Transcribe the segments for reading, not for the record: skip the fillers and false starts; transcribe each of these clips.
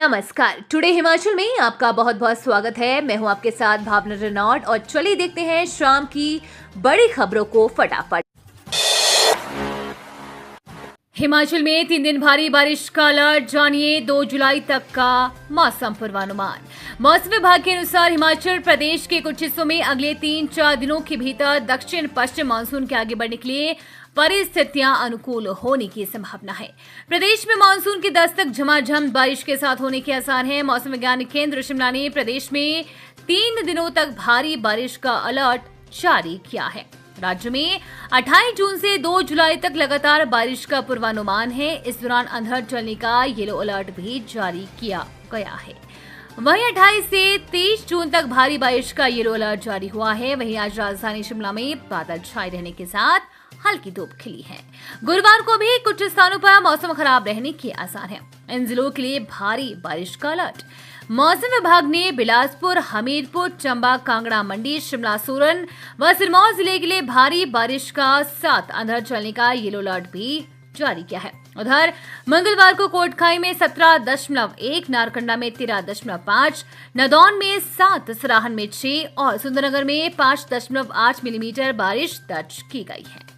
नमस्कार। टुडे हिमाचल में आपका बहुत बहुत स्वागत है। मैं हूं आपके साथ भावना रेनॉल्ड और चलिए देखते हैं शाम की बड़ी खबरों को फटाफट। हिमाचल में 3 दिन भारी बारिश का अलर्ट, जानिए 2 जुलाई तक का मौसम पूर्वानुमान। मौसम विभाग के अनुसार हिमाचल प्रदेश के कुछ हिस्सों में अगले 3-4 दिनों के भीतर दक्षिण पश्चिम मानसून के आगे बढ़ने के लिए परिस्थितियां अनुकूल होने की संभावना है। प्रदेश में मानसून की दस्तक झमाझम बारिश के साथ होने के आसार हैं। मौसम विज्ञान केंद्र शिमला ने प्रदेश में 3 दिनों तक भारी बारिश का अलर्ट जारी किया है। राज्य में 28 जून से 2 जुलाई तक लगातार बारिश का पूर्वानुमान है। इस दौरान अंधड़ चलने का येलो अलर्ट भी जारी किया गया है। वहीं 28 से 23 जून तक भारी बारिश का येलो अलर्ट जारी हुआ है। वहीं आज राजधानी शिमला में बादल छाए रहने के साथ हल्की धूप खिली है। गुरुवार को भी कुछ स्थानों पर मौसम खराब रहने के आसार हैं। इन जिलों के लिए भारी बारिश का अलर्ट। मौसम विभाग ने बिलासपुर, हमीरपुर, चंबा, कांगड़ा, मंडी, शिमला, सोलन व सिरमौर जिले के लिए भारी बारिश का साथ अंधड़ चलने का येलो अलर्ट भी जारी किया है। उधर मंगलवार को कोटखाई में 17.1, नारकंडा में 13.5, नदौन में 7, सराहन में 6 और सुंदरनगर में 5.8 मिलीमीटर बारिश दर्ज की गई है।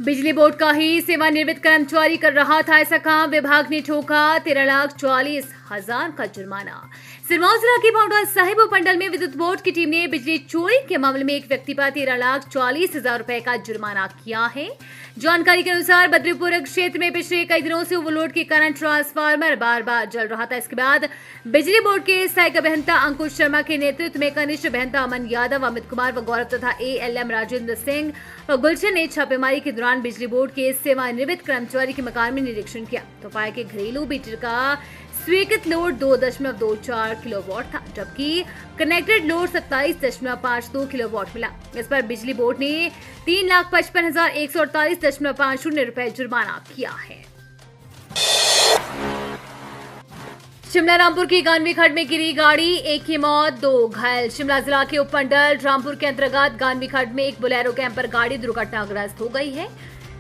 बिजली बोर्ड का ही सेवानिवृत्त कर्मचारी कर रहा था ऐसा काम, विभाग ने ठोका 13,40,000 का जुर्माना। सिरमौर जिला के पांवटा साहिब उपमंडल में विद्युत बोर्ड की टीम ने बिजली चोरी के मामले में एक व्यक्ति पर 13,40,000 रुपए का जुर्माना किया है। जानकारी के अनुसार बद्रीपुर क्षेत्र में पिछले कई दिनों से ओवरलोड के कारण ट्रांसफार्मर बार बार जल रहा था। इसके बाद बिजली बोर्ड के सहायक अभियंता अंकुश शर्मा के नेतृत्व में कनिष्ठ अभियंता अमन यादव, अमित कुमार व गौरव तथा ALM राजेंद्र सिंह व गुलशन ने छापेमारी के दौरान बिजली बोर्ड के सेवानिवृत्त कर्मचारी के मकान में निरीक्षण किया तो पाया कि घरेलू मीटर का स्वीकृत लोड 2.24 किलोवाट था, जबकि कनेक्टेड लोड 27.52 किलोवाट मिला। इस पर बिजली बोर्ड ने 3,55,148.50 रुपए जुर्माना किया है। शिमला रामपुर की गानवी खड्ड में गिरी गाड़ी, एक की मौत, 2 घायल। शिमला जिला के उपमंडल रामपुर के अंतर्गत गानवी खड्ड में एक बोलेरो कैंपर गाड़ी दुर्घटनाग्रस्त हो गई है,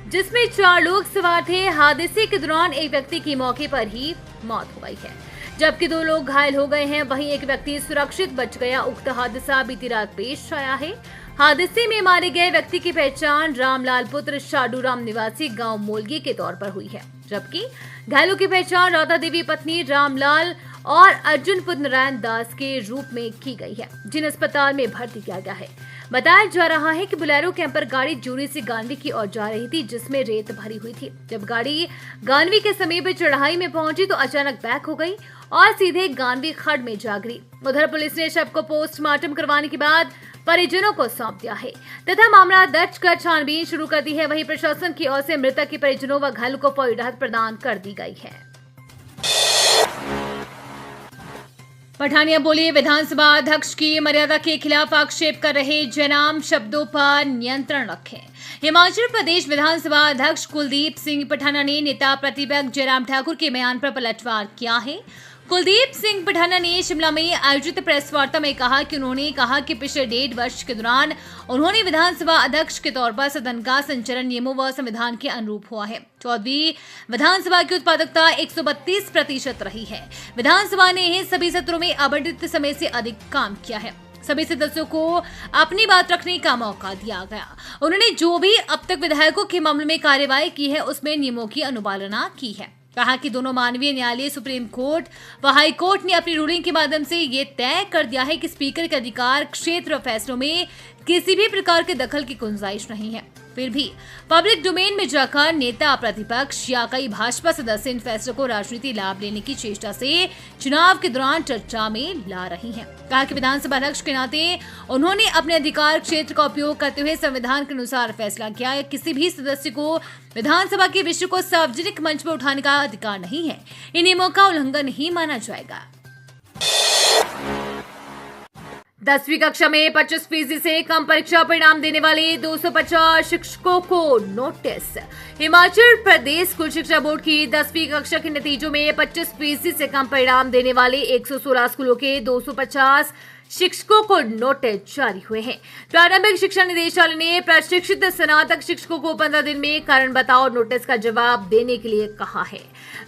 जिसमें 4 लोग सवार थे। हादसे के दौरान एक व्यक्ति की मौके पर ही मौत हो गई है, जबकि 2 लोग घायल हो गए हैं। वहीं एक व्यक्ति सुरक्षित बच गया। उक्त हादसा बीती रात पेश आया है। हादसे में मारे गए व्यक्ति की पहचान रामलाल पुत्र शाडूराम निवासी गांव मोलगी के तौर पर हुई है, जबकि घायलों की पहचान राधा देवी पत्नी रामलाल और अर्जुन पुत्र नारायण दास के रूप में की गई है, जिन्हें अस्पताल में भर्ती किया गया है। बताया जा रहा है कि बोलेरो कैंपर गाड़ी जूरी से गानवी की ओर जा रही थी, जिसमें रेत भरी हुई थी। जब गाड़ी गानवी के समीप चढ़ाई में पहुंची तो अचानक बैक हो गई और सीधे गानवी खड्ड में जा गिरी। उधर पुलिस ने शव को पोस्टमार्टम करवाने के बाद परिजनों को सौंप दिया है तथा मामला दर्ज कर छानबीन शुरू कर दी है। वहीं प्रशासन की ओर से मृतक के परिजनों व घायलों को फौरी राहत प्रदान कर दी गई है। पठानिया बोले, विधानसभा अध्यक्ष की मर्यादा के खिलाफ आक्षेप कर रहे जयराम शब्दों पर नियंत्रण रखें। हिमाचल प्रदेश विधानसभा अध्यक्ष कुलदीप सिंह पठानिया ने नेता प्रतिपक्ष जयराम ठाकुर के बयान पर पलटवार किया है। कुलदीप सिंह पठानिया ने शिमला में आयोजित प्रेस वार्ता में कहा कि उन्होंने कहा कि पिछले 1.5 वर्ष के दौरान उन्होंने विधानसभा अध्यक्ष के तौर पर सदन का संचालन नियमों व संविधान के अनुरूप हुआ है। 14वीं विधानसभा की उत्पादकता 132% रही है। विधानसभा ने सभी सत्रों में आवंटित समय से अधिक काम किया है। सभी सदस्यों को अपनी बात रखने का मौका दिया गया। उन्होंने जो भी अब तक विधायकों के मामले में कार्यवाही की है उसमें नियमों की अनुपालना की है। कहा कि दोनों मानवीय न्यायालय, सुप्रीम कोर्ट व हाई कोर्ट ने अपनी रूलिंग के माध्यम से ये तय कर दिया है कि स्पीकर के अधिकार क्षेत्र व फैसलों में किसी भी प्रकार के दखल की गुंजाइश नहीं है। फिर भी पब्लिक डोमेन में जाकर नेता प्रतिपक्ष या कई भाजपा सदस्य इन फैसलों को राजनीति लाभ लेने की चेष्टा से चुनाव के दौरान चर्चा में ला रही हैं। कहा कि विधानसभा अध्यक्ष के नाते उन्होंने अपने अधिकार क्षेत्र का उपयोग करते हुए संविधान के अनुसार फैसला किया। किसी भी सदस्य को विधानसभा के विषय को सार्वजनिक मंच पर उठाने का अधिकार नहीं है। इन नियमों का उल्लंघन नहीं माना जाएगा। 10वीं कक्षा में 25% से कम परीक्षा परिणाम देने वाले 250 शिक्षकों को नोटिस। हिमाचल प्रदेश स्कूल शिक्षा बोर्ड की 10वीं कक्षा के नतीजों में 25% से कम परिणाम देने वाले 116 स्कूलों के 250 शिक्षकों को नोटिस जारी हुए हैं। प्रारंभिक शिक्षा निदेशालय ने प्रशिक्षित स्नातक शिक्षकों को 15 दिन में कारण बताओ नोटिस का जवाब देने के लिए कहा है।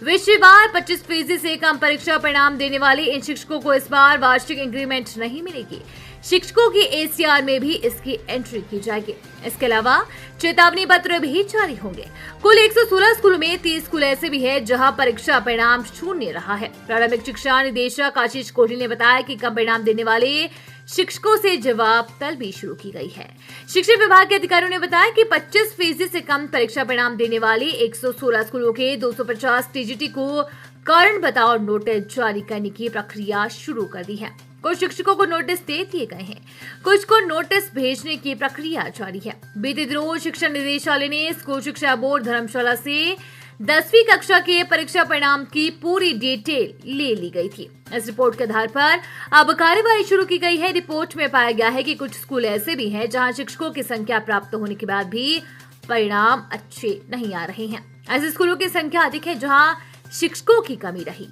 विषयवार 25% से कम परीक्षा परिणाम देने वाले इन शिक्षकों को इस बार वार्षिक इंक्रीमेंट नहीं मिलेगी। शिक्षकों की एसीआर में भी इसकी एंट्री की जाएगी। इसके अलावा चेतावनी पत्र भी जारी होंगे। कुल 116 स्कूलों में 30 स्कूल ऐसे भी हैं जहां परीक्षा परिणाम शून्य रहा है। प्रारंभिक शिक्षा निदेशक आशीष कोहली ने बताया कि कम परिणाम देने वाले शिक्षकों से जवाब तलबी शुरू की गई है। शिक्षा विभाग के अधिकारियों ने बताया कि 25% से कम परीक्षा परिणाम देने वाले 116 स्कूलों के 250 टीजीटी को कारण बताओ नोटिस जारी करने की प्रक्रिया शुरू कर दी है। कुछ शिक्षकों को नोटिस दे दिए गए हैं, कुछ को नोटिस भेजने की प्रक्रिया जारी है। बीते दिनों शिक्षा निदेशालय ने स्कूल शिक्षा बोर्ड धर्मशाला से 10वीं कक्षा के परीक्षा परिणाम की पूरी डिटेल ले ली गई थी। इस रिपोर्ट के आधार पर अब कार्यवाही शुरू की गई है। रिपोर्ट में पाया गया है कि कुछ स्कूल ऐसे भी हैं जहां शिक्षकों की संख्या प्राप्त होने के बाद भी परिणाम अच्छे नहीं आ रहे हैं। ऐसे स्कूलों की संख्या अधिक है जहां शिक्षकों की कमी रही।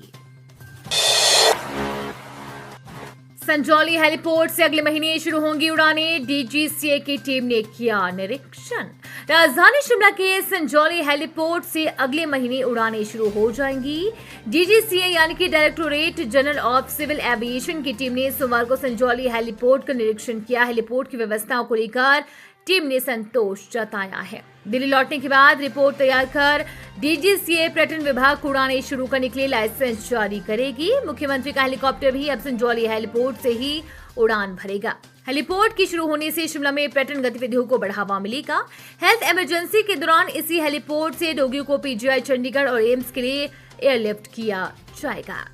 संजौली हेलीपोर्ट से अगले महीने शुरू होंगी उड़ानें, डीजीसीए की टीम ने किया निरीक्षण। राजधानी शिमला के संजौली हेलीपोर्ट से अगले महीने उड़ानें शुरू हो जाएंगी। डीजीसीए यानी कि directorate general of civil aviation की टीम ने सोमवार को संजौली हेलीपोर्ट का निरीक्षण किया। हेलीपोर्ट की व्यवस्थाओं को लेकर टीम ने संतोष जताया है। दिल्ली लौटने के बाद रिपोर्ट तैयार कर डीजीसीए पर्यटन विभाग को उड़ानें शुरू करने के लिए लाइसेंस जारी करेगी। मुख्यमंत्री का हेलीकॉप्टर भी अब संजौली हेलीपोर्ट से ही उड़ान भरेगा। हेलीपोर्ट की शुरू होने से शिमला में पर्यटन गतिविधियों को बढ़ावा मिलेगा। हेल्थ इमरजेंसी के दौरान इसी हेलीपोर्ट से रोगियों को पीजीआई चंडीगढ़ और एम्स के लिए एयरलिफ्ट किया जाएगा।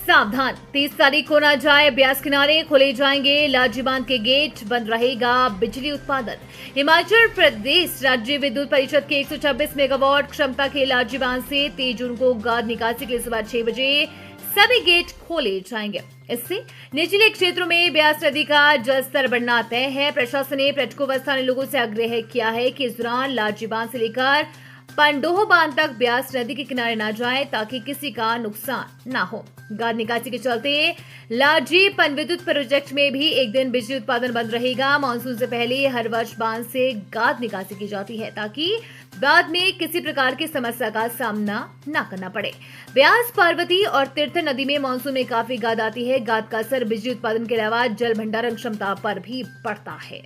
सावधान, 30 तारीख को न जाए ब्यास किनारे, खोले जाएंगे लाजी बांध के गेट, बंद रहेगा बिजली उत्पादन। हिमाचल प्रदेश राज्य विद्युत परिषद के 126 मेगावाट क्षमता के लाजी बांध से 23 जून को गाद निकासी के लिए सुबह 6 बजे सभी गेट खोले जाएंगे। इससे निचले क्षेत्रों में ब्यास नदी का जलस्तर बढ़ना तय है। प्रशासन ने पर्यटकों व स्थानीय लोगों से आग्रह किया है कि इस दौरान लाजी बांध से लेकर पंडोह बांध तक ब्यास नदी के किनारे न जाए ताकि किसी का नुकसान न हो। गाद निकासी के चलते लाजी पनविद्युत प्रोजेक्ट में भी एक दिन बिजली उत्पादन बंद रहेगा। मानसून से पहले हर वर्ष बांध से गाद निकासी की जाती है ताकि बाद में किसी प्रकार की समस्या का सामना न करना पड़े। ब्यास, पार्वती और तीर्थ नदी में मानसून में काफी गाद आती है। गाद का असर बिजली उत्पादन के अलावा जल भंडारण क्षमता पर भी पड़ता है।